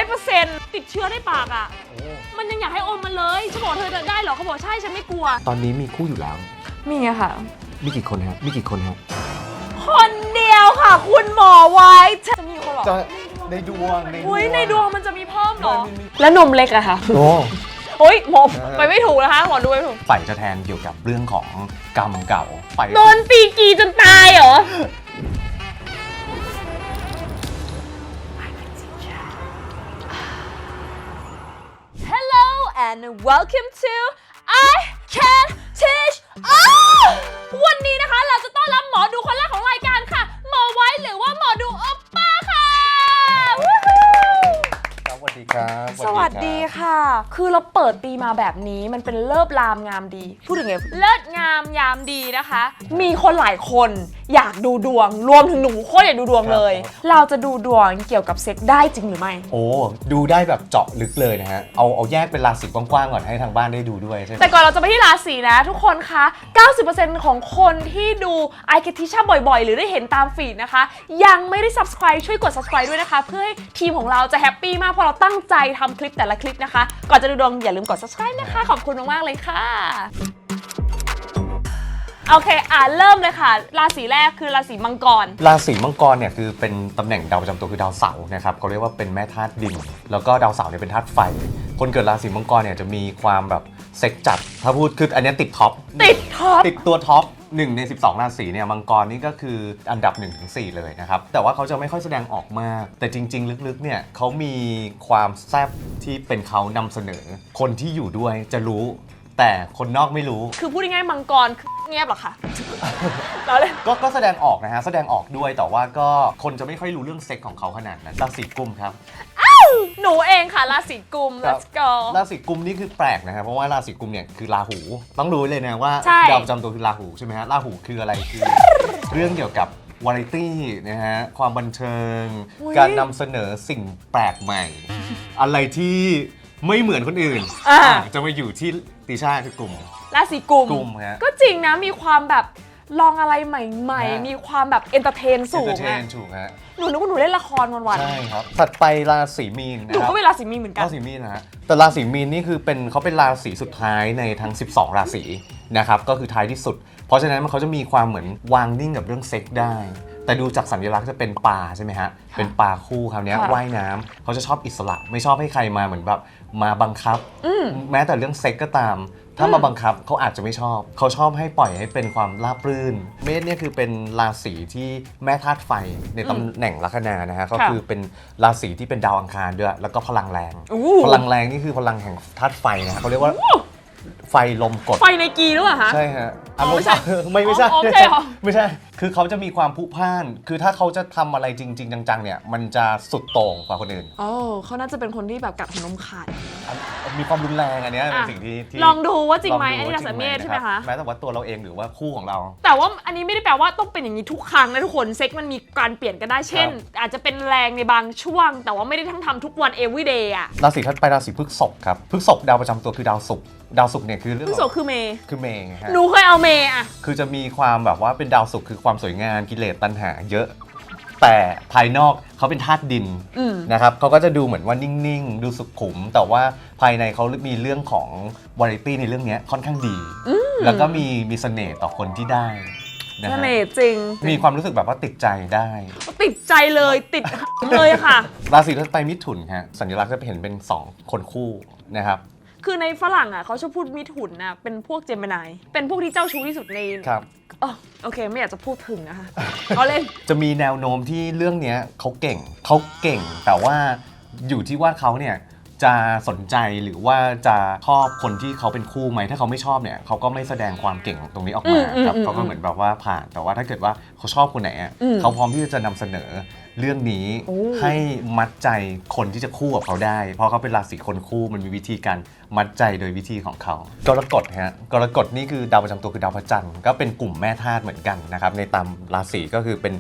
100%ติดเชื้อในปากอ่ะมันยังอยากให้อมมันเลยฉันบอกเธอได้เหรอเขาบอกใช่ฉันไม่กลัวตอนนี้มีคู่อยู่แล้วมีอะค่ะมีกี่คนครับคนเดียวค่ะคุณหมอไว้จะมีคนหรอในดวงในดวงมันจะมีเพิ่มหรอแล้วนมเล็กอะค่ะโอ้ยหมอไปไม่ถูกนะคะหมอดูไม่ถูกฝ่ายจะแทนเกี่ยวกับเรื่องของกรรมเก่าฝ่ายโดนตีกีจนตายเหรอand welcome to I Can Teach วันนี้นะคะเราจะต้อนรับหมอดูคนแรกของรายการค่ะหมอไว้หรือว่าหมอดูโอปป้าค่ะสวัสดีครับสวัสดีค่ะคือเราเปิดปีมาแบบนี้มันเป็นเลิศรามงามดีพูดถึงไงเลิศงามยามดีนะคะมีคนหลายคนอยากดูดวงรวมถึงหนูโคตรอยากดูดวงเลยเราจะดูดวงเกี่ยวกับเซ็กได้จริงหรือไม่โอ้ดูได้แบบเจาะลึกเลยนะฮะเอาแยกเป็นราศีกว้างๆก่อนให้ทางบ้านได้ดูด้วยใช่ไหมแต่ก่อนเราจะไปที่ราศีนะทุกคนคะ 90% ของคนที่ดู I Can Teach บ่อยๆหรือได้เห็นตามฟีดนะคะยังไม่ได้ subscribe ช่วยกด subscribe ด้วยนะคะเพื่อให้ทีมของเราจะแฮปปี้มากเพราะเราตั้งใจทำคลิปแต่ละคลิปนะคะก่อนจะดูดวงอย่าลืมกด subscribe นะคะขอบคุณมากๆเลยค่ะโอเคเริ่มเลยค่ะราศีแรกคือราศีมังกรเนี่ยคือเป็นตำแหน่งดาวประจำตัวคือดาวเสาร์นะครับเขาเรียกว่าเป็นแม่ธาตุดินแล้วก็ดาวเสาร์เนี่ยเป็นธาตุไฟคนเกิดราศีมังกรเนี่ยจะมีความแบบเซ็กจัดถ้าพูดคืออันนี้ติดตัวท็อป1 ใน 12 ราศีเนี่ยมังกรนี่ก็คืออันดับ 1-4 เลยนะครับแต่ว่าเขาจะไม่ค่อยแสดงออกมากแต่จริงๆลึกๆเนี่ยเขามีความแซ่บที่เป็นเขานำเสนอคนที่อยู่ด้วยจะรู้แต่คนนอกไม่รู้คือพูดง่ายๆมังกรเงียบหรอคะเราเลยก็แสดงออกนะฮะแสดงออกด้วยแต่ว่าก็คนจะไม่ค่อยรู้เรื่องเซ็กของเขาขนาดนั้นราศีกุมครับหนูเองค่ะราศีกุม let's go ราศีกุมนี่คือแปลกนะครับเพราะว่าราศีกุมเนี่ยคือราหูต้องรู้เลยนะว่าดาวประจำตัวคือราหูใช่ไหมฮะราหูคืออะไรคือเรื่องเกี่ยวกับวาไรตี้นะฮะความบันเทิงการนำเสนอสิ่งแปลกใหม่อะไรที่ไม่เหมือนคนอื่นจะมาอยู่ที่ติช่าคือกลุ่มราศีกุมฮะก็จริงนะมีความแบบลองอะไรใหม่ๆมีความแบบเอนเตอร์เทนสูงนะถูกฮะหนูนึกว่าหนูเล่นละครวันๆใช่ครับถัดไปราศีมีนหนูก็เป็นราศีมีนเหมือนกันราศีมีนนะฮะแต่ราศีมีนนี่คือเขาเป็นราศีสุดท้ายในทั้ง12ราศีนะครับก็คือท้ายที่สุดเพราะฉะนั้นเขาจะมีความเหมือนวางนิ่งกับเรื่องเซ็กได้แต่ดูจากสัญลักษณ์จะเป็นปลาใช่ไหมฮะเป็นปลาคู่คราวนี้ว่ายน้ำเขาจะชอบอิสระไม่ชอบให้ใครมาเหมือนแบบมาบังคับแม้แต่เรื่องเซ็กก็ตามถ้ามาบังคับเขาอาจจะไม่ชอบเขาชอบให้ปล่อยให้เป็นความราบรื่นเมษเนี่ยคือเป็นราศีที่แม่ธาตุไฟในตำแหน่งลัคนานะฮะก็คือเป็นราศีที่เป็นดาวอังคารด้วยแล้วก็พลังแรงนี่คือพลังแห่งธาตุไฟนะฮะเขาเรียกว่าไฟลมกดไฟในกีหรือเปล่าคะใช่ฮะไม่ใช่ไม่ใช่คือเขาจะมีความผุพ่านคือถ้าเขาจะทำอะไรจริงๆจังๆเนี่ยมันจะสุดโต่งกว่าคนอื่นเขาน่าจะเป็นคนที่แบบกัดหัวนมขาดมีความรุนแรงอันนี้เป็นสิ่งที่ลองดูว่าจริงไหมอันนี้ราศีเมษใช่ไหมคะแม้แต่ว่าตัวเราเองหรือว่าคู่ของเราแต่ว่าอันนี้ไม่ได้แปลว่าต้องเป็นอย่างนี้ทุกครั้งนะทุกคนเซ็กมันมีการเปลี่ยนกันได้เช่นอาจจะเป็นแรงในบางช่วงแต่ว่าไม่ได้ทั้งทำทุกวัน every day อะราศีถัดไปราศีพฤษภครับพฤษภดาวประจำตัวคือดาวศุกร์เนี่ยคือเรื่องพฤษภคือเมย์ฮะหนูเคยเอาเมย์อะคือจะมีความแบบว่าเป็นดาวศุกร์คือความสวยงามกิเลสตัณหาเยอะแต่ภายนอกเขาเป็นธาตุดินนะครับเขาก็จะดูเหมือนว่านิ่งๆดูสุขุมแต่ว่าภายในเขามีเรื่องของวาไรตี้ในเรื่องนี้ค่อนข้างดีแล้วก็มีเสน่ห์ต่อคนที่ได้เสน่ห์จริงมีความรู้สึกแบบว่าติดใจได้ติดใจเลยติดเลยค่ะราศีถัดไปมิถุนฮะสัญลักษณ์จะเห็นเป็น2คนคู่นะครับคือในฝรั่งอ่ะเขาชอบพูดมิถุนนะเป็นพวกเจมินายเป็นพวกที่เจ้าชู้ที่สุดในครับโอเคไม่อยากจะพูดถึงนะคะเขาเล่นจะมีแนวโน้มที่เรื่องนี้เขาเก่งแต่ว่าอยู่ที่ว่าเขาเนี่ยจะสนใจหรือว่าจะชอบคนที่เขาเป็นคู่ไหมถ้าเขาไม่ชอบเนี่ยเขาก็ไม่แสดงความเก่งตรงนี้ออกมาครับเขาก็เหมือนแบบว่าผ่านแต่ว่าถ้าเกิดว่าเขาชอบคนไหนเขาพร้อมที่จะนำเสนอเรื่องนี้ให้มัดใจคนที่จะคู่กับเขาได้เพราะเขาเป็นราศีคนคู่มันมีวิธีการมัดใจโดยวิธีของเขากรกฎฮะกรกฎนี่คือดาวประจำตัวคือดาวพระจันทร์ก็เป็นกลุ่มแม่ธาตุเหมือนกันนะครับในตามราศีก็คือเป็น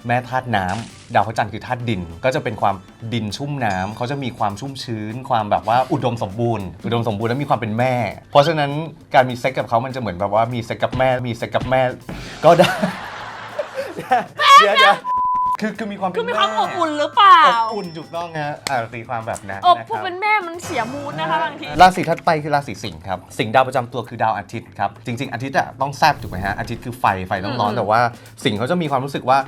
แม่ธาตุน้ำดาวพระจันทร์คือธาตุดินก็จะเป็นความดินชุ่มน้ำเขาจะมีความชุ่มชื้นความแบบว่าอุดมสมบูรณ์แล้วมีความเป็นแม่เพราะฉะนั้นการมีเซ็กกับเขามันจะเหมือนแบบว่ามีเซ็กกับแม่ก็ได้เดี๋ยว คือมีความเป็น มีความอบอุ่นหรือเปล่า อบอุ่นถูกต้องฮะตีความแบบนั้น อบ นะค ผู้ รับ เป็นแม่มันเสียมูดนะคะบางที ราศีถัดไปคือราศีสิงห์ครับสิงห์ดาวประจำตัวคือดาวอาทิตย์ครับจริงๆอาทิตย์อะต้องแซบถูกไหมฮะอาทิตย์คือไฟต้องร้อนแต่ว่าสิงห์เขาจะมีความรู้สึกว่า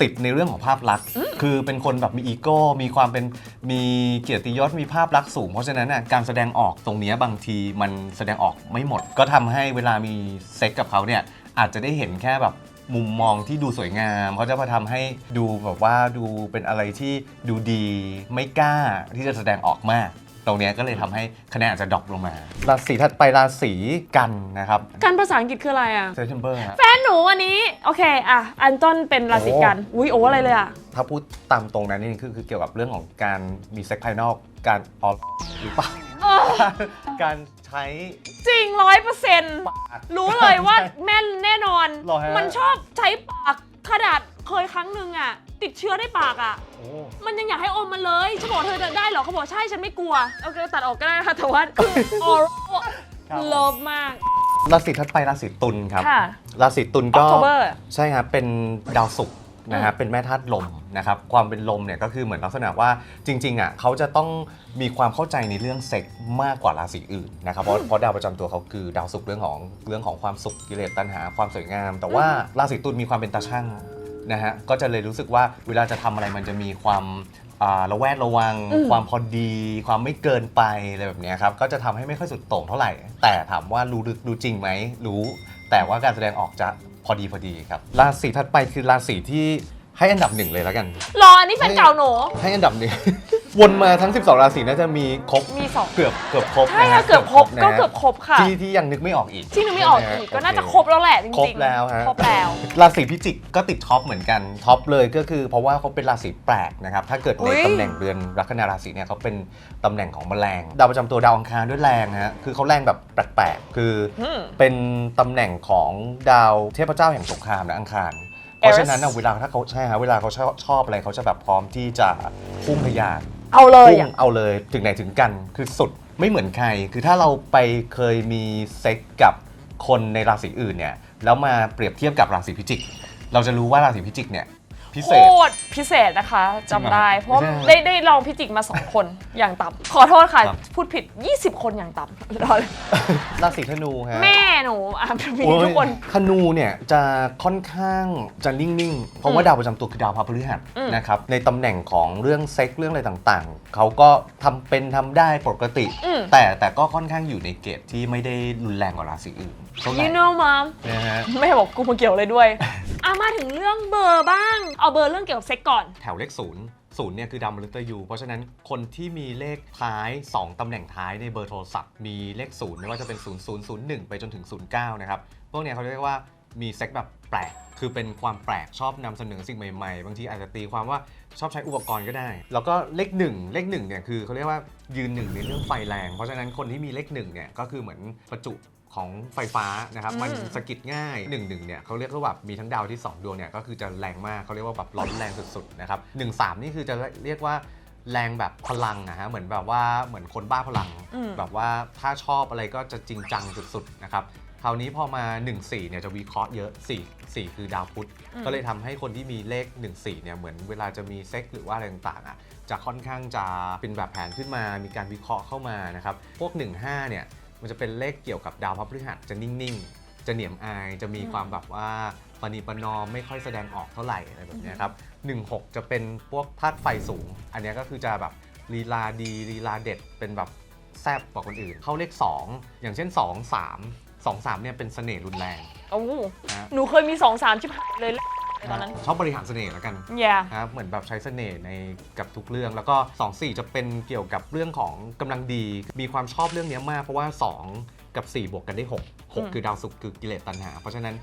ติดในเรื่องของภาพลักษณ์คือเป็นคนแบบมีอีโก้มีความเป็นมีเกียรติยศมีภาพลักษณ์สูงเพราะฉะนั้นน่ะการแสดงออกตรงเนี้ยบางทีมันแสดงออกไม่หมด ก็ทำให้เวลามีเซ็กกับเขาเนี่ยอาจจะได้เห็นแค่แบบมุมมองที่ดูสวยงามเขาจะมาทำให้ดูแบบว่าดูเป็นอะไรที่ดูดีไม่กล้าที่จะแสดงออกมาก ตรงเนี้ยก็เลยทำให้คะแนนอาจจะดรอปลงมาราศีถัดไปราศีกันนะครับ กันภาษาอังกฤษคืออะไรอ่ะ เซปเทมเบอร์ฮะ แฟนหนูวันนี้ โอเคอ่ะอันต้นเป็นราศีกัน อุ้ยโอ้อะไรเลยอ่ะ ถ้าพูดตามตรงนั้นนี่คือเกี่ยวกับเรื่องของการมีเซ็กภายนอกการออฟหรือเปล่า การใช้ จริง100%รู้เลยว่าแม่นแน่นอน หรอฮะ มันชอบใช้ปากขนาดเคยครั้งหนึ่งอ่ะ ติดเชื้อได้ปากอ่ะ โอ้ มันยังอยากให้อมมันเลยฉันบอกเธอได้เหรอเขาบอกใช่ฉันไม่กลัวโอเคตัดออกก็ได้นะคะแต่ว่าคือออร่าเลิฟมาก ราศีถัดไปราศีตุลครับ ค่ะ ราศีตุลก็ October ใช่ครับเป็นดาวศุกร์นะครับเป็นแม่ธาตุลมนะครับความเป็นลมเนี่ยก็คือเหมือนลักษณะว่าจริงๆอ่ะเขาจะต้องมีความเข้าใจในเรื่องเซ็กมากกว่าราศีอื่นนะครับเพราะดาวประจำตัวเขาคือดาวศุกร์เรื่องของความสุขกิเลสตัณหาความสวยงาม แต่ว่าราศีตุลมีความเป็นตาช่างนะฮะก็จะเลยรู้สึกว่าเวลาจะทำอะไรมันจะมีความระแวดระวังความพอดี ความไม่เกินไปอะไรแบบเนี้ยครับก็จะทำให้ไม่ค่อยสุดโต่งเท่าไหร่ แต่ถามว่ารู้ลึกรู้จริงไหมรู้ แต่ว่าการแสดงออกจะพอดีครับราศีถัดไปคือราศีที่ให้อันดับหนึ่งเลยแล้วกัน รออันนี้แฟนเก่าหนู ให้อันดับหนึ่ง วนมาทั้ง 12 ราศีน่าจะมีครบ มี2 เกือบครบ ใช่ นะ ค่ะ ฮะ เกือบครบ นะ ก็ ฮะ เกือบครบค่ะ ที่ยังนึกไม่ออกอีก ที่นึกไม่ออกอีกก็น่าจะครบแล้วแหละจริงๆ ครบแล้วฮะ ครบแล้ว ราศีพิจิกก็ติดท็อปเหมือนกันท็อปเลยก็คือเพราะว่าเขาเป็นราศีแปลกนะครับถ้าเกิดในตำแหน่งเรือนลัคนาราศีเนี่ยเขาเป็นตำแหน่งของแมลงดาวประจำตัวดาวอังคารด้วยแรงนะฮะคือเขาแรงแบบแปลกๆคือเป็นตำแหน่งของดาวเทพเจ้าแห่งสงครามนะอังคารเพราะฉะนั้นเวลาถ้าเขาใช่ฮะเวลาเขาชอบอะไรเขาจะแบบพร้อมที่จะพุ่งทะยาน เอาเลย พุ่ อ่ะ งเอาเลยถึงไหนถึงกันคือสุดไม่เหมือนใคร คือถ้าเราไปเคยมีเซ็กกับคนในราศีอื่นเนี่ยแล้วมาเปรียบเทียบกับราศีพิจิก เราจะรู้ว่าราศีพิจิกเนี่ยพิเศ โค ษ ตรพิเศษนะคะจำได้ เพราะ ใช่ ได้ลองพิจิกมา 2 คนอย่างต่ำขอโทษค่ะ ครับ พูดผิด 20 คนอย่างต่ำรอเลย ราศีธนูฮะ แม่หนูอ่ะมี โอ้ย ทุกคน ธนูเนี่ยจะค่อนข้างจะนิ่งๆ เพราะว่าดาวประจำตัวคือดาวพระพฤหัสนะครับในตำแหน่งของเรื่องเซ็กเรื่องอะไรต่างๆ เขาก็ทำได้ปกติ แต่ก็ค่อนข้างอยู่ในเกณฑ์ที่ไม่ได้รุนแรงกว่าราศีอื่นเท่าไหร่ you know mom นะฮะ ไม่บอกกูมาเกี่ยวเลยด้วย มาถึงเรื่องเบอร์บ้าง เอาเบอร์เรื่องเกี่ยวกับเซ็กก่อน แถวเลข0เนี่ยคือดาวมฤตยูเพราะฉะนั้นคนที่มีเลขท้าย 2 ตำแหน่งท้ายในเบอร์โทรศัพท์มีเลข0ไม่ว่าจะเป็น0001ไปจนถึง09นะครับพวกเนี้ยเขาเรียกว่ามีเซ็กแบบแปลกคือเป็นความแปลกชอบนำเสนอสิ่งใหม่ๆบางทีอาจจะตีความว่าชอบใช้อุปกรณ์ก็ได้ แล้วก็เลข1เนี่ยคือเขาเรียกว่ายืนหนึ่งในเรื่องไฟแรงเพราะฉะนั้นคนที่มีเลข1เนี่ยก็คือเหมือนประจุของไฟฟ้านะครับมันสะกิดง่าย11เนี่ยเขาเรียกว่าแบบมีทั้งดาวที่2ดวงเนี่ยก็คือจะแรงมากเขาเรียกว่าแบบร้อนแรงสุดๆนะครับ13นี่คือจะเรียกว่าแรงแบบพลังนะฮะเหมือนแบบว่าเหมือนคนบ้าพลังแบบว่าถ้าชอบอะไรก็จะจริงจังสุดๆนะครับคราวนี้พอมา14เนี่ยจะวิเคราะห์เยอะ4คือดาวพุธก็เลยทำให้คนที่มีเลข14เนี่ยเหมือนเวลาจะมีเซ็กหรือว่าอะไรต่างๆอ่ะจะค่อนข้างจะเป็นแบบแผนขึ้นมามีการวิเคราะห์เข้ามานะครับพวก15เนี่ยมันจะเป็นเลขเกี่ยวกับดาวพฤหัสจะนิ่งๆจะเหนียมอายจะมีความแบบว่าปณีประนอมไม่ค่อยแสดงออกเท่าไหร่อะไรแบบนี้ครับ16จะเป็นพวกธาตุไฟสูงอันนี้ก็คือจะแบบลีลาดีลีลาเด็ดเป็นแบบแซ่บกว่าคนอื่นเข้าเลข2อย่างเช่น2-3เนี่ยเป็นเสน่ห์รุนแรง โอ้ นะ หนูเคยมี 2-3 ชิบหายเลยตอนนั้น ชอบบริหารเสน่ห์แล้วกัน yeah นะครับเหมือนแบบใช้เสน่ห์ในกับทุกเรื่องแล้วก็2-4จะเป็นเกี่ยวกับเรื่องของกำลังดีมีความชอบเรื่องนี้มากเพราะว่า2กับ4บวกกันได้6คือดาวศุกร์คือกิเลสตัณหาเพราะฉะนั้น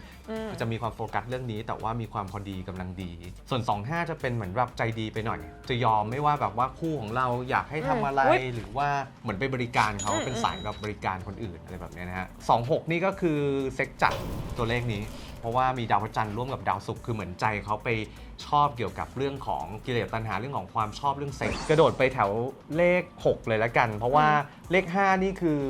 จะมีความโฟกัสเรื่องนี้แต่ว่ามีความพอดีกำลังดีส่วน25จะเป็นเหมือนแบบใจดีไปหน่อย จะยอมไม่ว่าแบบว่าคู่ของเราอยากให้ทำอะไรหรือว่าเหมือนไปบริการเขาเป็นสายแบบบริการคนอื่นอะไรแบบนี้นะฮะ26นี่ก็คือเซ็กจัดตัวเลขนี้เพราะว่ามีดาวพระจันทร์ร่วมกับดาวศุกร์คือเหมือนใจเขาไป ชอบเกี่ยวกับเรื่องของกิเลสตัณหาเรื่องของความชอบเรื่องเซ็กส์กระโดดไปแถวเลข 6 เลยละกัน เพราะว่าเลข 5 นี่คือ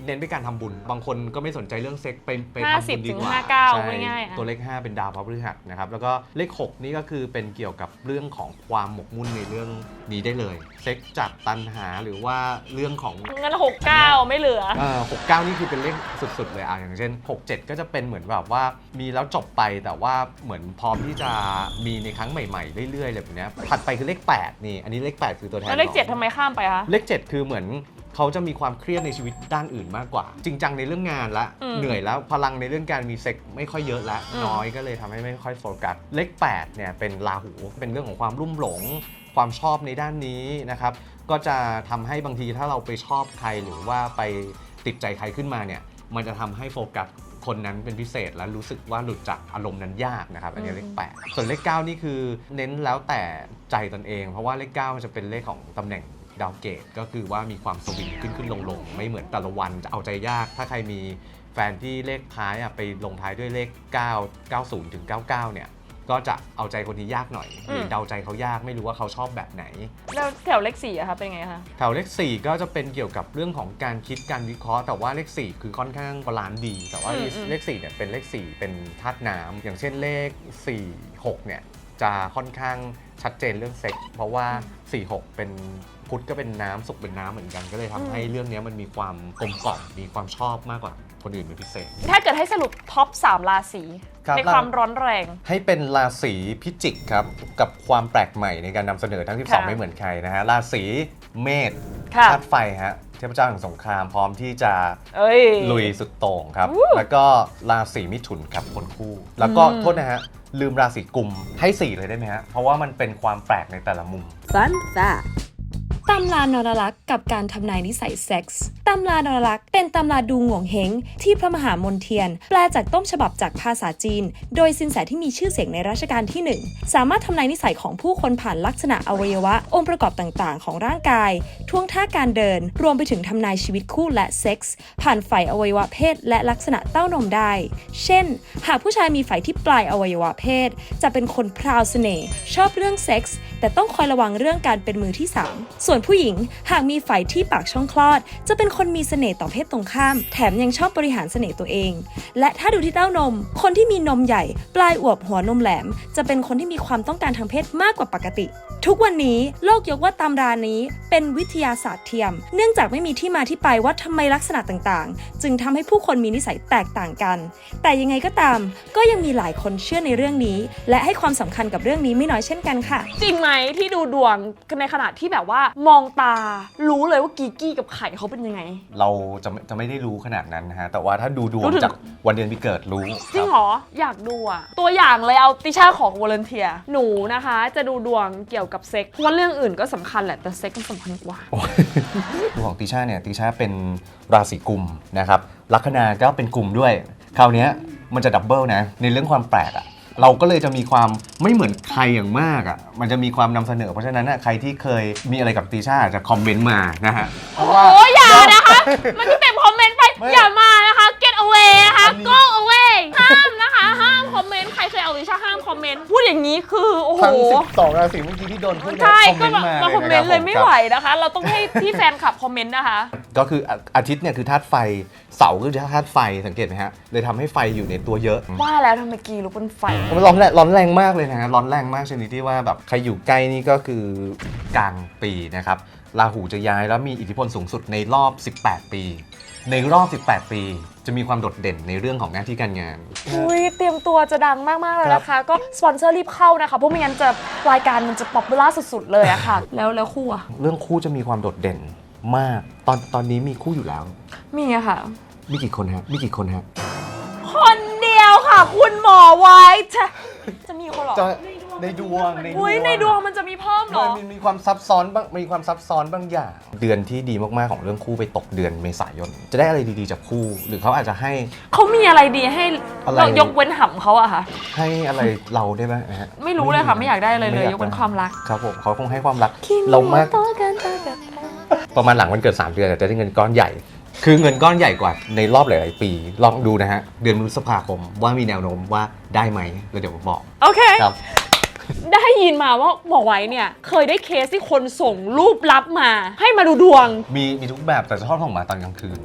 เน้นไปการทำบุญบางคนก็ไม่สนใจเรื่องเซ็กส์ไปทำบุญดีกว่า 50 ถึง 59 ง่ายๆ ตัวเลข 5 เป็นดาวพฤหัสนะครับแล้วก็เลข 6 นี่ก็คือเป็นเกี่ยวกับเรื่องของความหมกมุ่นในเรื่องนี้ได้เลยเซ็กส์จากตัณหาหรือว่าเรื่องของ งั้น69ไม่เหลือ69 นี่คือเป็นเลขสุดๆเลยอย่างเช่น 67 ก็จะเป็นเหมือนแบบว่ามีแล้วจบไปแต่ว่าเหมือนพร้อมที่จะมีในครั้งใหม่ๆเรื่อยๆอะไรแบบนี้ถัดไปคือเลข 8 นี่อันนี้เลข 8 คือตัวแทน แล้วเลข 7ทำไมข้ามไปคะเลข 7 คือเหมือนเขาจะมีความเครียดในชีวิตด้านอื่นมากกว่า จริงจังในเรื่องงานละเหนื่อยแล้วพลังในเรื่องการมีเซ็กไม่ค่อยเยอะละน้อยก็เลยทำให้ไม่ค่อยโฟกัสเลข 8 เนี่ยเป็นราหูเป็นเรื่องของความรุ่มหลงความชอบในด้านนี้นะครับก็จะทำให้บางทีถ้าเราไปชอบใครหรือว่าไปติดใจใครขึ้นมาเนี่ยมันจะทำให้โฟกัสคนนั้นเป็นพิเศษและรู้สึกว่าหลุดจากอารมณ์นั้นยากนะครับอันนี้เลข 8 ส่วนเลข 9 นี่คือเน้นแล้วแต่ใจตนเองเพราะว่าเลข 9 มันจะเป็นเลขของตำแหน่งดาวเกตก็คือว่ามีความสวิงขึ้นลงไม่เหมือนแต่ละวันจะเอาใจยากถ้าใครมีแฟนที่เลขท้ายไปลงท้ายด้วยเลข 9 90 ถึง 99 เนี่ยก็จะเอาใจคนที่ยากหน่อยหรือเดาใจเขายากไม่รู้ว่าเขาชอบแบบไหนแล้วแถวเลข 4อะคะเป็นไงคะแถวเลข 4 ก็จะเป็นเกี่ยวกับเรื่องของการคิดการวิเคราะห์แต่ว่าเลข 4 คือค่อนข้างบาลานซ์ดีแต่ว่าเลข 4 เนี่ยเป็นเลข 4 เป็นธาตุน้ำอย่างเช่นเลข 4 6 เนี่ยจะค่อนข้างชัดเจนเรื่องเซ็กส์เพราะว่า 4 6 เป็นพุธก็เป็นน้ำศุกร์เป็นน้ำเหมือนกันก็เลยทำให้เรื่องนี้มันมีความกลมกล่อมมีความชอบมากกว่าคนอื่นเป็นพิเศษถ้าเกิดให้สรุปท็อป 3 ราศีในความร้อนแรงให้เป็นราศีพิจิกครับกับความแปลกใหม่ในการนำเสนอทั้ง12ไม่เหมือนใครนะฮะราศีเมษธาตุไฟฮะเทพเจ้าแห่งสงครามพร้อมที่จะลุยสุดโต่งครับแล้วก็ราศีมิถุนครับคนคู่แล้วก็โทษนะฮะลืมราศีกุมให้4เลยได้ไหมฮะเพราะว่ามันเป็นความแปลกในแต่ละมุม Fun factตำรานรลักษ์กับการทำนายนิสัยเซ็กส์ตำรานรลักษ์เป็นตำราดูโง่เฮงที่พระมหามนเทียนแปลจากต้นฉบับจากภาษาจีนโดยสินแสที่มีชื่อเสียงในรัชกาลที่ 1สามารถทำนายนิสัยของผู้คนผ่านลักษณะอวัยวะองค์ประกอบต่างๆของร่างกายท่วงท่าการเดินรวมไปถึงทำนายชีวิตคู่และเซ็กส์ผ่านไฝอวัยวะเพศและลักษณะเต้านมได้เช่นหากผู้ชายมีไฝที่ปลายอวัยวะเพศจะเป็นคนพราวเสน่ห์ชอบเรื่องเซ็กส์แต่ต้องคอยระวังเรื่องการเป็นมือที่3ส่วนผู้หญิงหากมีไฝที่ปากช่องคลอดจะเป็นคนมีเสน่ห์ต่อเพศตรงข้ามแถมยังชอบบริหารเสน่ห์ตัวเองและถ้าดูที่เต้านมคนที่มีนมใหญ่ปลายอวบหัวนมแหลมจะเป็นคนที่มีความต้องการทางเพศมากกว่าปกติทุกวันนี้โลกยกว่าตำรานี้เป็นวิทยาศาสตร์เทียมเนื่องจากไม่มีที่มาที่ไปว่าทำไมลักษณะต่างๆจึงทำให้ผู้คนมีนิสัยแตกต่างกันแต่ยังไงก็ตามก็ยังมีหลายคนเชื่อในเรื่องนี้และให้ความสำคัญกับเรื่องนี้ไม่น้อยเช่นกันค่ะจริงไหมที่ดูดวงในขณะที่แบบว่ามองตารู้เลยว่ากีกี้กับไข่เขาเป็นยังไงเราจะไม่ได้รู้ขนาดนั้นนะฮะแต่ว่าถ้าดูดวงจากวันเดือนปีเกิดรู้จริงเหรออยากดูอ่ะตัวอย่างเลยเอาติช่าของวอลเลนเทียหนูนะคะจะดูดวงเกี่ยวกับเซ็กเพราะว่าเรื่องอื่นก็สำคัญแหละแต่เซ็กมันสำคัญกว่าดวงของติช่าเนี่ยติช่าเป็นราศีกุมนะครับลัคนาก็เป็นกุมด้วยคราวนี้มันจะดับเบิลนะในเรื่องความแปลกอ่ะเราก็เลยจะมีความไม่เหมือนใครอย่างมากอ่ะมันจะมีความนำเสนอเพราะฉะนั้นใครที่เคยมีอะไรกับติช่าจะคอมเมนต์มานะฮะโอ้ยอย่านะคะมันจะเต็มคอมเมนต์ไปอย่ามานะคะ get away นะคะ go away ห้ามนะคะห้ามคอมเมนต์ใครเคยเอาติช่าห้ามคอมเมนต์พูดอย่างนี้คือโอ้โหทั้ง12ราศีเมื่อกี้ที่โดนพูดใช่ก็มาคอมเมนต์เลยไม่ไหวนะคะเราต้องให้พี่แฟนคลับคอมเมนต์นะคะก็คืออาทิตย์เนี่ยคือธาตุไฟเสาร์คือธาตุไฟสังเกตไหมฮะเลยทำให้ไฟอยู่ในตัวเยอะว่าแล้วทำไมกีลุกเป็นไฟมันร้อนแรงมากเลยนะฮะร้อนแรงมากชนิดที่ว่าแบบใครอยู่ใกล้นี่ก็คือกลางปีนะครับราหูจะย้ายแล้วมีอิทธิพลสูงสุดในรอบ18ปีในรอบ18ปีจะมีความโดดเด่นในเรื่องของหน้าที่การงานเตรียมตัวจะดังมากๆเลยนะคะก็สปอนเซอร์รีบเข้านะคะเพราะไม่งั้นจะรายการมันจะป๊อปปูล่าสุดๆเลยอะค่ะแล้วคู่อะเรื่องคู่จะมีความโดดเด่นมากตอนนี้มีคู่อยู่แล้วมีอะค่ะมีกี่คนฮะคนเดียวค่ะคุณหมอไว้จะมีคนหรอในดวงในดวงมันจะมีเพิ่มหรอมันมีความซับซ้อนบางอย่างเดือนที่ดีมากๆของเรื่องคู่ไปตกเดือนเมษายนจะได้อะไรดีๆจากคู่หรือเขาอาจจะให้เขามีอะไรดีให้เรายกเว้นหำเขาอะค่ะให้อะไรเราได้ไหมฮะไม่รู้เลยค่ะไม่อยากได้เลยยกเว้นความรักครับผมเขาคงให้ความรักเรามากประมาณหลังวันเกิด3 เดือนจะได้เงินก้อนใหญ่คือเงินก้อนใหญ่กว่าในรอบหลายๆปีลองดูนะฮะเดือนพฤษภาคมว่ามีแนวโน้มว่าได้ไหมแล้วเดี๋ยวผมบอกโอเคครับ ได้ยินมาว่าหมอไว้เนี่ยเคยได้เคสที่คนส่งรูปลับมาให้มาดูดวง มีทุกแบบแต่จะชอบส่งมาตอนกลางคืน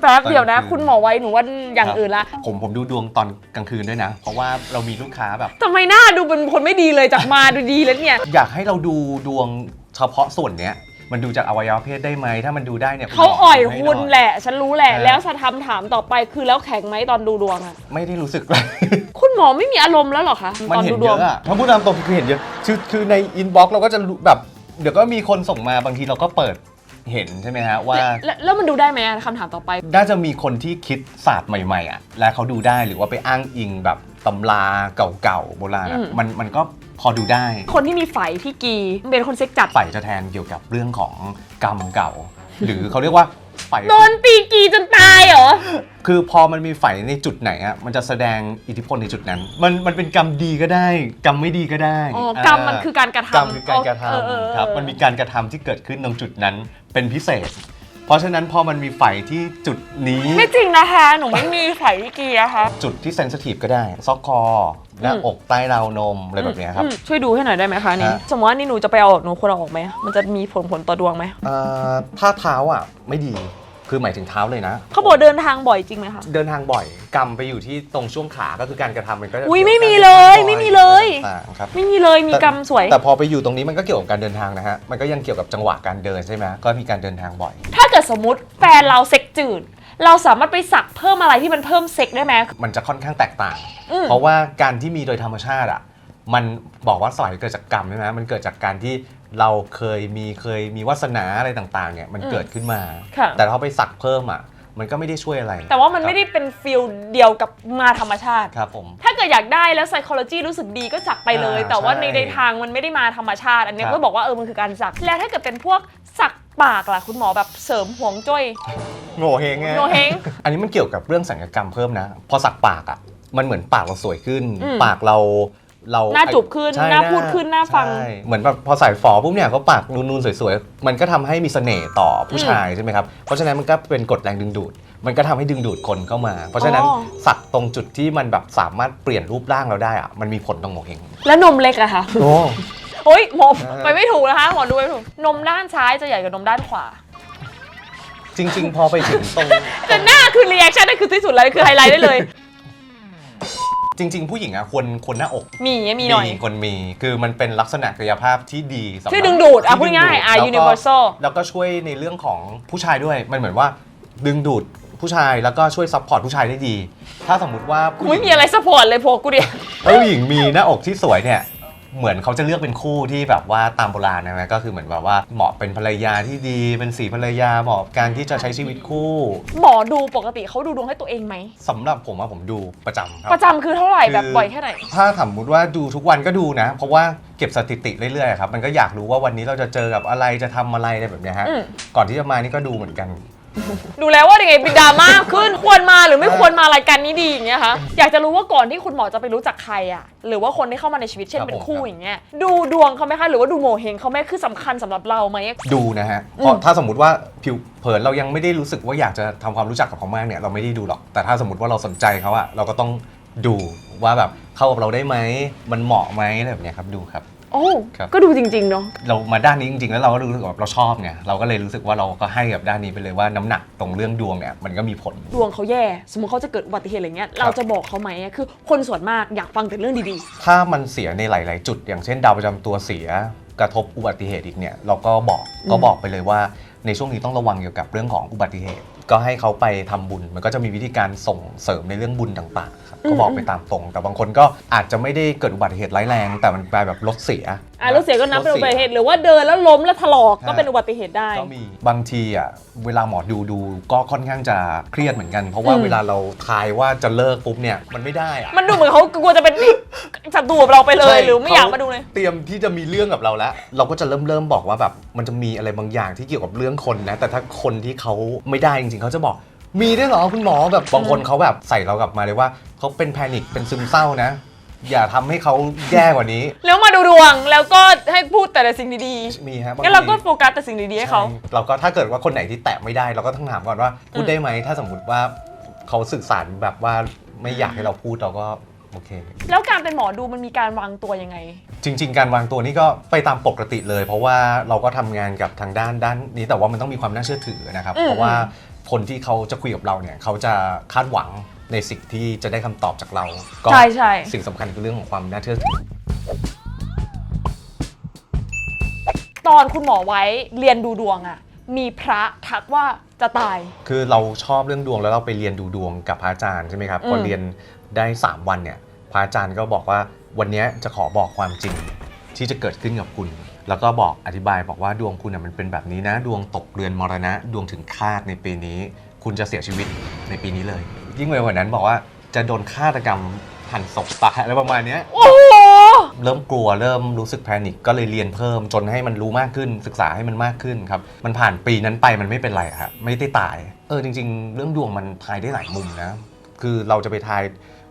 แป๊บเดียวนะคุณหมอไว้หนูว่าอย่างอื่นละ ผมดูดวงตอนกลางคืนด้วยนะ เพราะว่าเรามีลูกค้าแบบ ทำไมหน้าดูเป็นคนไม่ดีเลยจากมาดูดีแล้วเนี่ย อยากให้เราดูดวงเฉพาะส่วนเนี้ยมันดูจากอวัยวะเพศได้ไหมถ้ามันดูได้เนี่ย เขาอ่อย ให้ คุณ หน่ แหละ ฉันรู้แหละ เออ แล้วจะถามต่อไปคือแล้วแข็งไหมตอนดูดวงอะ ไม่ได้รู้สึกเลย คุณหมอไม่มีอารมณ์แล้วเหรอคะ มัน ตอน เห็ ดู น ด เยว ง อะถ้าพูดตามตรงคือเห็นเยอะคือในอินบ็อกซ์เราก็จะรู้แบบเดี๋ยวก็มีคนส่งมาบางทีเราก็เปิดเห็นใช่ไหมฮะว่า แล้วมันดูได้ไหมคำถามต่อไป น่าจะมีคนที่คิดศาสตร์ใหม่ๆอ่ะและเขาดูได้หรือว่าไปอ้างอิงแบบตำราเก่าๆโบราณอะ อืม มันก็พอดูได้ คนที่มีไฝที่กีเป็นคนเซ็กจัด ฝ่ายจะแทนเกี่ยวกับเรื่องของกรรมเก่า หรือเขาเรียกว่าฝ่าย โดนตีกีจนตายเหรอ คือพอมันมีฝ่ายในจุดไหนอ่ะมันจะแสดงอิทธิพลในจุดนั้น มันเป็นกรรมดีก็ได้ กรรมไม่ดีก็ได้ อ๋อกรรมมันคือการกระทำ กรรมคือการกระท เออ ำครับมันมีการกระทำที่เกิดขึ้นตรงจุดนั้นเป็นพิเศษ เพราะฉะนั้นพอมันมีฝ่ายที่จุดนี้ ไม่จริงนะคะหนูไม่มีไฝที่กีนะคะ จุดที่เซนซิทีฟก็ได้ซอกคอหน้าอกใต้ราวนมอะไรแบบเนี้ยครับ ช่วยดูให้หน่อยได้ไหมคะนี่ ฮะ สมมติว่านี่หนูจะไปเอาออกหนูควรเอาออกไหมมันจะมีผลต่อดวงไหม ถ้าเท้าอ่ะไม่ดีคือหมายถึงเท้าเลยนะ เขาบอกเดินทางบ่อยจริงไหมคะ เดินทางบ่อยกำไปอยู่ที่ตรงช่วงขาก็คือการกระทำมันก็จะ อุ๊ยไม่มี กี่วกับ เลย การ ไม่มีเลย ต่างๆครับ ไม่มีเลยมีกรรมสวย แต่พอไปอยู่ตรงนี้มันก็เกี่ยวกับการเดินทางนะฮะมันก็ยังเกี่ยวกับจังหวะการเดินใช่ไหมก็มีการเดินทางบ่อย ถ้าเกิดสมมติแฟนเราเซ็กจืด เราสามารถไปสักเพิ่มอะไรที่มันเพิ่มเซ็กได้ไหม มันจะค่อนข้างแตกต่าง อืม เพราะว่าการที่มีโดยธรรมชาติอ่ะมันบอกว่าสายเกิดจากกรรมใช่ไหมมันเกิดจากการที่เราเคยมีวาสนาอะไรต่างๆเนี่ยมันเกิดขึ้นมา ค่ะ แต่ถ้าไปสักเพิ่มอ่ะมันก็ไม่ได้ช่วยอะไร แต่ว่ามันไม่ได้เป็นฟิลเดียวกับมาธรรมชาติ ครับผม ถ้าเกิดอยากได้แล้ว psychology รู้สึกดีก็สักไปเลย แต่ว่า ใช่ ในทางมันไม่ได้มาธรรมชาติ อันเนี้ย ครับ ก็บอกว่ามันคือการสัก แล้วถ้าเกิดเป็นพวกสักปากล่ะคุณหมอแบบเสริมห่วงจุ้ย โง่เฮงไง โงเฮง อันนี้มันเกี่ยวกับเรื่องศัลยกรรมเพิ่มนะ พอสักปากอ่ะมันเหมือนปากเราสวยขึ้น อืม ปากเรา หน้าจูบขึ้น ใช่ หน้าพูดขึ้นหน้าฟัง ใช่เหมือนแบบพอใส่ฝอปุ๊บเนี่ยเขาปากนูนๆสวยๆมันก็ทำให้มีเสน่ห์ต่อผู้ชายใช่ไหมครับเพราะฉะนั้นมันก็เป็นกฎแรงดึงดูด มันก็ทำให้ดึงดูดคนเข้ามา เพราะฉะนั้น อ๋อ สักตรงจุดที่มันแบบสามารถเปลี่ยนรูปร่างเราได้อ่ะมันมีผลตรงโงเฮง แล้วนมเล็กอะคะ โอ้ โอ้ยหมอ เออ ไปไม่ถูกนะคะหมอดูไปไม่ถูกนมด้านซ้ายจะใหญ่กว่านมด้านขวา จริง ๆ พอไปถึงตรง แต่หน้าคือรีแอคชั่นนั่นคือที่สุดเลยคือไฮไลท์ได้เลย จริง ๆ ผู้หญิงอ่ะควรหน้าอก มีหน่อย คนมีคือมันเป็นลักษณะกายภาพที่ดีสำหรับ ที่ดึงดูดอ่ะ ที่ พูดง่ายๆอ่ะ แล้วก็ universal แล้วก็ช่วยในเรื่องของผู้ชายด้วยมันเหมือนว่าดึงดูดผู้ชายแล้วก็ช่วยซัพพอร์ตผู้ชายได้ดี ถ้าสมมติว่า กูไม่มีอะไรซัพพอร์ตเลยพวกกูดิ ผู้หญิงมีหน้าอกที่สวยเนี่ยเหมือนเขาจะเลือกเป็นคู่ที่แบบว่าตามโบราณนะก็คือเหมือนแบบว่าเหมาะเป็นภรรยาที่ดีเป็นสีภรรยาเหมาะกับการที่จะใช้ชีวิตคู่ หมอดูปกติเขาดูดวงให้ตัวเองไหม สำหรับผมว่าผมดูประจำครับ ประจำคือเท่าไหร่แบบ คือ บ่อยแค่ไหน ถ้าสมมติว่าดูทุกวันก็ดูนะ เพราะว่าเก็บสถิติเรื่อยๆครับมันก็อยากรู้ว่าวันนี้เราจะเจอกับอะไรจะทำอะไรอะไรแบบเนี้ยฮะ อืม ก่อนที่จะมานี่ก็ดูเหมือนกัน ดูแล้วว่ายังไงเป็นดราม่าขึ้นควรมาหรือไม่ควรมารายการนี้ดีอย่างเงี้ยคะอยากจะรู้ว่าก่อนที่คุณหมอจะไปรู้จักใครอ่ะหรือว่าคนที่เข้ามาในชีวิตเช่น ครับ เป็น ผม คู่ ครับ อย่างเงี้ยดูดวงเขาไหมคะหรือว่าดูโงเฮงเขาไหมคือสำคัญสำหรับเราไหม ดูนะฮะเพราะถ้าสมมติว่าผิวเผินเรายังไม่ได้รู้สึกว่าอยากจะทำความรู้จักกับเขามากเนี่ยเราไม่ได้ดูหรอกแต่ถ้าสมมติว่าเราสนใจเขาอะเราก็ต้องดูว่าแบบเข้ากับเราได้ไหมมันเหมาะไหมอะไรแบบเนี้ยครับดูครับ โอ้ ครับ ก็ดูจริงๆเนาะ เรามาด้านนี้จริงๆแล้วเราก็รู้สึกว่าเราชอบไงเราก็เลยรู้สึกว่าเราก็ให้กับด้านนี้ไปเลยว่าน้ำหนักตรงเรื่องดวงเนี่ยมันก็มีผล ดวงเขาแย่สมมติเขาจะเกิดอุบัติเหตุอะไรเงี้ยเราจะบอกเขาไหมอะคือคนส่วนมากอยากฟังแต่เรื่องดี ถ้ามันเสียในหลาย ๆ จุด อย่างเช่นดาวประจำตัวเสียกระทบอุบัติเหตุอีกเนี่ยเราก็บอกไปเลยว่าในช่วงนี้ต้องระวังเกี่ยวกับเรื่องของอุบัติเหตุ ก็ให้เขาไปทำบุญมันก็จะมีวิธีการส่งเสริมในเรื่องบุญต่างๆครับก็บอกไปตามตรง แต่บางคนก็อาจจะไม่ได้เกิดอุบัติเหตุร้ายแรง แต่มันกลายแบบรถเสีย ๆรถเสียก็นับเป็นอุบัติเหตุหรือว่าเดินแล้วล้มแล้วถลอกก็เป็นอุบัติเหตุได้ ก็มีบางทีอ่ะเวลาหมอดูก็ค่อนข้างจะเครียดเหมือนกัน เพราะว่าเวลาเราทายว่าจะเลิกปุ๊บเนี่ยมันไม่ได้อ่ะ มันดูเหมือนเขากลัวจะเป็นศัตรูกับเราไปเลย ใช่ หรือไม่อยากมาดูเลย เตรียมที่จะมีเรื่องกับเราแล้ว เราก็จะเริ่มบอกว่าแบบมันจะมีอะไรบางอย่างที่เกี่ยวกับเรื่องคนนะ แต่ถ้าคนที่เขาไม่ได้จริงๆเขาจะบอกมีด้วยเหรอคุณหมอแบบบางคนเขาแบบใส่เรากลับมาเลยว่าเขาเป็นแพนิคเป็นซึมเศร้านะ อย่าทำให้เขาแย่กว่านี้ แล้วมาดูดวงแล้วก็ให้พูดแต่สิ่งดี มีฮะ ๆ บาง งั้นเราก็ ที โฟกัสแต่สิ่งดีๆให้เขา ใช่เราก็ถ้าเกิดว่าคนไหนที่แตะไม่ได้เราก็ต้องถามก่อนว่าพูดได้ไหมถ้าสมมติว่าเขาสื่อสารแบบว่าไม่อยากให้เราพูดเราก็ โอเคแล้วการเป็นหมอดูมันมีการวางตัวยังไงจริงๆการวางตัวนี่ก็ไปตามปกติเลยเพราะว่าเราก็ทำงานกับทางด้านนี้แต่ว่ามันต้องมีความน่าเชื่อถือนะครับเพราะว่าคนที่เขาจะคุยกับเราเนี่ยเขาจะคาดหวังในสิ่งที่จะได้คำตอบจากเราก็สิ่งสำคัญคือเรื่องของความน่าเชื่อถือตอนคุณหมอไว้เรียนดูดวงอะมีพระทักว่าจะตายคือเราชอบเรื่องดวงแล้วเราไปเรียนดูดวงกับพระอาจารย์ใช่ไหมครับพอเรียนได้3 วันเนี่ยพระอาจารย์ก็บอกว่าวันนี้จะขอบอกความจริงที่จะเกิดขึ้นกับคุณแล้วก็บอกอธิบายบอกว่าดวงคุณมันเป็นแบบนี้นะดวงตกเรือนมรณะดวงถึงคาดในปีนี้คุณจะเสียชีวิตในปีนี้เลยยิ่งไปกว่านั้นบอกว่าจะโดนฆาตกรรมหั่นศพตายอะไรประมาณนี้เริ่มกลัวเริ่มรู้สึกแพนิคก็เลยเรียนเพิ่มจนให้มันรู้มากขึ้นศึกษาให้มันมากขึ้นครับมันผ่านปีนั้นไปมันไม่เป็นไรครับไม่ได้ตายจริงๆเรื่องดวงมันทายได้หลายมุมนะคือเราจะไปทาย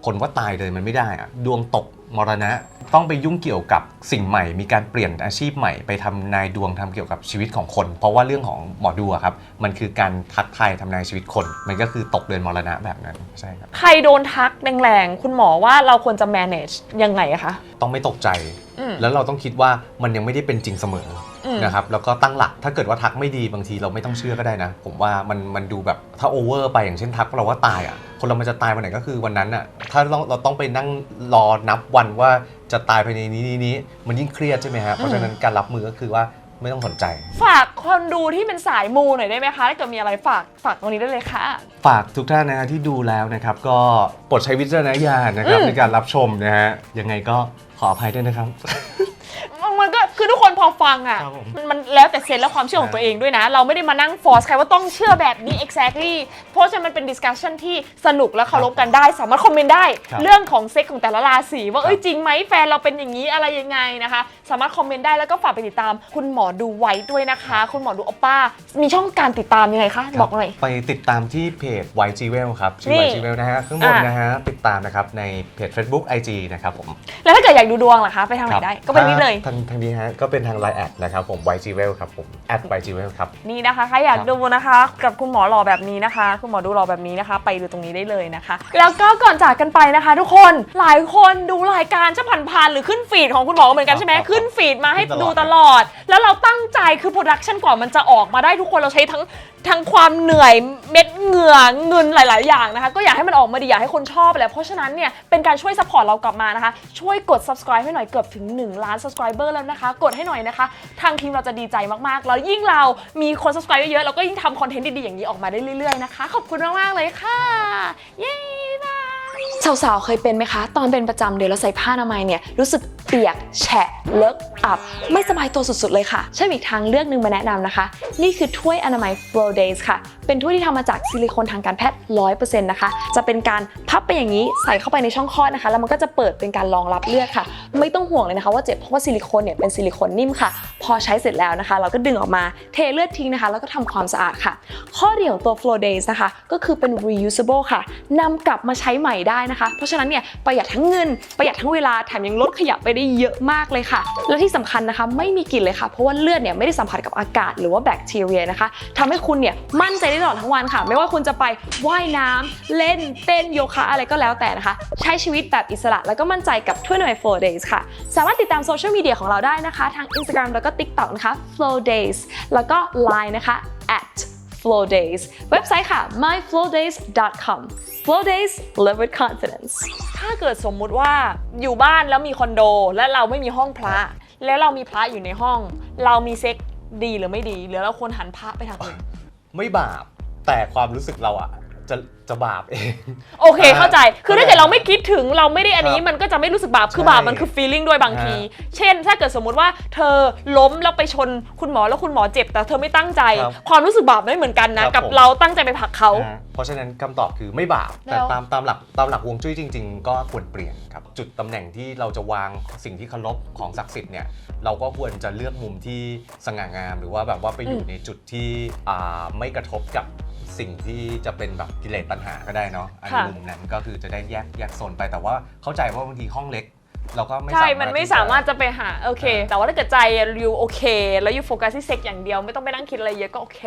คนว่าตายเลยมันไม่ได้อะดวงตกมรณะต้องไปยุ่งเกี่ยวกับสิ่งใหม่มีการเปลี่ยนอาชีพใหม่ไปทำนายดวงทำเกี่ยวกับชีวิตของคนเพราะว่าเรื่องของหมอดูครับมันคือการทักทายทำนายชีวิตคนมันก็คือตกเรือนมรณะแบบนั้นใช่ครับใครโดนทักแรงๆคุณหมอว่าเราควรจะ manage ยังไงคะต้องไม่ตกใจแล้วเราต้องคิดว่ามันยังไม่ได้เป็นจริงเสมอนะครับแล้วก็ตั้งหลักถ้าเกิดว่าทักไม่ดีบางทีเราไม่ต้องเชื่อก็ได้นะผมว่ามันดูแบบถ้าโอเวอร์ไปอย่างเช่นทักเราว่าตายคนเรามันจะตายวันไหนก็คือวันนั้นถ้าเราต้องไปนั่งรอนับวันว่าจะตายภายในนี้มันยิ่งเครียดใช่ไหมฮะเพราะฉะนั้นการรับมือก็คือว่าไม่ต้องสนใจฝากคนดูที่เป็นสายมูหน่อยได้ไหมคะถ้าเกิดมีอะไรฝากตรงนี้ได้เลยค่ะฝากทุกท่านนะที่ดูแล้วนะครับก็โปรดใช้วิจารณญาณนะครับในการรับชมนะฮะยังไงก็ขออภัยด้วยนะครับมันก็คือทุกคนพอฟังมันแล้วแต่เซนส์และความเชื่อของตัวเองด้วยนะเราไม่ได้มานั่งฟอร์สใครว่าต้องเชื่อแบบนี้ exactly เพราะฉะนั้นมันเป็น discussion ที่สนุกและเคารพกันได้สามารถคอมเมนต์ได้เรื่องของเซ็กของแต่ละราศีว่าจริงไหมแฟนเราเป็นอย่างนี้อะไรยังไงนะคะสามารถคอมเมนต์ได้แล้วก็ฝากไปติดตามคุณหมอดูไว้ด้วยนะคะคุณหมอดูโอป้ามีช่องการติดตามยังไงคะบอกหน่อยไปติดตามที่เพจ YGWell ครับชื่อ YGWell นะฮะข้างบนนะฮะติดตามนะครับในเพจ Facebook IG นะครับผมแล้วถ้าเกิดอยากดูดวงล่ะคะไปทางไหนได้ก็ไปนี่เลยทางนี้ฮะก็เป็นทาง Line แอดนะครับผม YGWell ครับผม@YGWell ครับนี่นะคะใครอยากดูนะคะกับคุณหมอหล่อแบบนี้นะคะคุณหมอดูหล่อแบบนี้นะคะไปดูตรงนี้ได้เลยนะคะแล้วก็ก่อนจากกันไปนะคะทุกคนหลายคนดูรายการจะผ่านๆหรือขึ้นฟีดของคุณหมอเหมือนกันใช่ไหมขึ้นฟีดมาให้ดูตลอดแล้วเราตั้งใจคือโปรดักชันกว่ามันจะออกมาได้ทุกคนเราใช้ทั้งความเหนื่อยเม็ดเหงื่อเงินหลายๆอย่างนะคะก็อยากให้มันออกมาดีอยากให้คนชอบแหละเพราะฉะนั้นเนี่ยเป็นการช่วยซัพพอร์ตเรากลับมานะคะช่วยกด subscribe ให้หน่อยเกือบถึง1 ล้าน subscriber แล้วนะคะกดให้หน่อยนะคะทางทีมเราจะดีใจมากๆแล้วยิ่งเรามีคน subscribe เยอะๆเราก็ยิ่งทำคอนเทนต์ดีๆอย่างนี้ออกมาได้เรื่อยๆนะคะขอบคุณมากๆเลยค่ะเย้บายสาวๆเคยเป็นไหมคะตอนเป็นประจำเดือนแล้วใส่ผ้าอนามัยเนี่ยรู้สึกเปียกแฉะเลอะอับไม่สบายตัวสุดๆเลยค่ะใช่อีกทางเลือกนึงมาแนะนำนะคะนี่คือถ้วยอนามัย Flow Days ค่ะเป็นถ้วยที่ทำมาจากซิลิโคนทางการแพทย์ 100% นะคะจะเป็นการพับไปอย่างนี้ใส่เข้าไปในช่องคลอดนะคะแล้วมันก็จะเปิดเป็นการรองรับเลือดค่ะไม่ต้องห่วงเลยนะคะว่าเจ็บเพราะว่าซิลิโคนเนี่ยเป็นซิลิโคนนิ่มค่ะพอใช้เสร็จแล้วนะคะเราก็ดึงออกมาเทเลือดทิ้งนะคะแล้วก็ทำความสะอาดค่ะข้อดีของตัว Flow Days นะคะก็คือเป็น reusable ค่ะนำกลับมาใช้ใหม่ได้นะคะเพราะฉะนั้นเนี่ยประหยัดทั้งเงินประหยัดทั้งเวลาแถมยังลดขยะไปได้เยอะมากเลยค่ะและที่สำคัญนะคะไม่มีกลิ่นเลยค่ะเพราะว่าเลือดเนี่ยไม่ได้สัมผัสกับอากาศหรือว่าแบคทีเรียนะคะทำให้คุณเนี่ยมั่นใจได้ตลอดทั้งวันค่ะไม่ว่าคุณจะไปว่ายน้ำเล่นเต้นโยคะอะไรก็แล้วแต่นะคะใช้ชีวิตแบบอิสระแล้วก็มั่นใจกับถ้วยอนามัย Flow Days ค่ะสามารถติดตามโซเชียลมีเดียของเราได้นะคะทาง Instagram แล้วก็ TikTok นะคะ Flow Days แล้วก็ Line นะคะ @Flow Days เว็บไซต์ค่ะ myflowdays.com Flow Days live with confidence ถ้าเกิดสมมุติว่าอยู่บ้านแล้วมีคอนโดและเราไม่มีห้องพระแล้วเรามีพระอยู่ในห้องเรามีเซ็กดีหรือไม่ดีหรือเราควรหันพระไปทางอื่นไม่บาปแต่ความรู้สึกเราจะบาปเองโอเคเข้าใจคือถ้าเกิดเราไม่คิดถึงเราไม่ได้อันนี้มันก็จะไม่รู้สึกบาปคือบาปมันคือ feeling ด้วยบางทีเช่นถ้าเกิดสมมุติว่าเธอล้มแล้วไปชนคุณหมอแล้วคุณหมอเจ็บแต่เธอไม่ตั้งใจความรู้สึกบาปไม่เหมือนกันนะกับเราตั้งใจไปผลักเขาเพราะฉะนั้นคำตอบคือไม่บาปแต่ตามหลักฮวงจุ้ยจริงๆก็ควรเปลี่ยนครับจุดตำแหน่งที่เราจะวางสิ่งที่เคารพของศักดิ์สิทธิ์เนี่ยเราก็ควรจะเลือกมุมที่สง่างามหรือว่าแบบว่าไปอยู่ในจุดที่ไม่กระทบกับสิ่งที่จะเป็นแบบกิเลสตัณหาก็ได้เนาะอันมุมนั้นก็คือจะได้แยกโซนไปแต่ว่าเข้าใจว่าบางทีห้องเล็กเราก็ไม่ใช่มันไม่สามารถจะไปหาโอเคแต่ว่าถ้าเกิดใจยูโอเคแล้วยูโฟกัสที่เซ็กอย่างเดียวไม่ต้องไปนั่งคิดอะไรเยอะก็โอเค